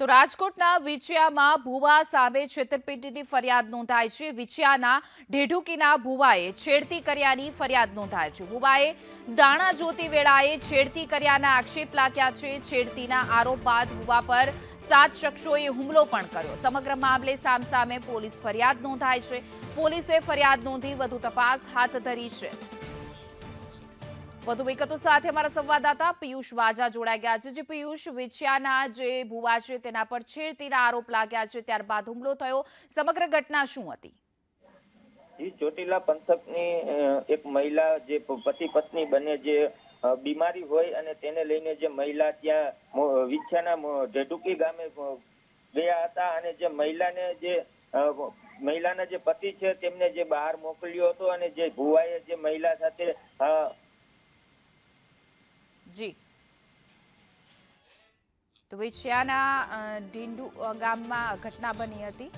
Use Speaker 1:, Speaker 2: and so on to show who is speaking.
Speaker 1: તો રાજકોટના વિછિયામાં ભુવા સામે છેતરપિંડીની ફરિયાદ નોંધાઈ છે। વિછિયાના ઢેઢુકીના ભુવાએ છેડતી કર્યાની ફરિયાદ નોંધાઈ છે। ભુવાએ દાણા જોતી વેળાએ છેડતી કર્યાના આક્ષેપ લાગ્યા છે। છેડતીના આરોપ બાદ ભુવા પર 7 શખ્સોએ હુમલો પણ કર્યો। સમગ્ર મામલે સામસામે પોલીસ ફરિયાદ નોંધાઈ છે। પોલીસે ફરિયાદ નોંધી વધુ તપાસ હાથ ધરી છે। વધુ વિગતો સાથે અમારા સંવાદદાતા પિયુષ વાજા જોડાઈ ગયા છે। જે પિયુષ, વિછિયાના જે ભુવા છે તેના પર છેડતીના આરોપ લાગ્યા છે, ત્યારબાદ હુમલો થયો, સમગ્ર ઘટના શું હતી?
Speaker 2: ચોટીલા પંથકની એક મહિલા જે પતિ પત્ની બંને જે બીમારી હોય અને તેને લઈને જે મહિલા ત્યાં વિછિયાના ઢેઢુકી ગામે ગયા હતા અને જે મહિલાના જે પતિ છે તેમને જે બહાર મોકલ્યો હતો અને જે ભુવાએ જે મહિલા સાથે
Speaker 1: જી, તો વિછિયાના ઢીંડુ ગામમાં ઘટના બની હતી।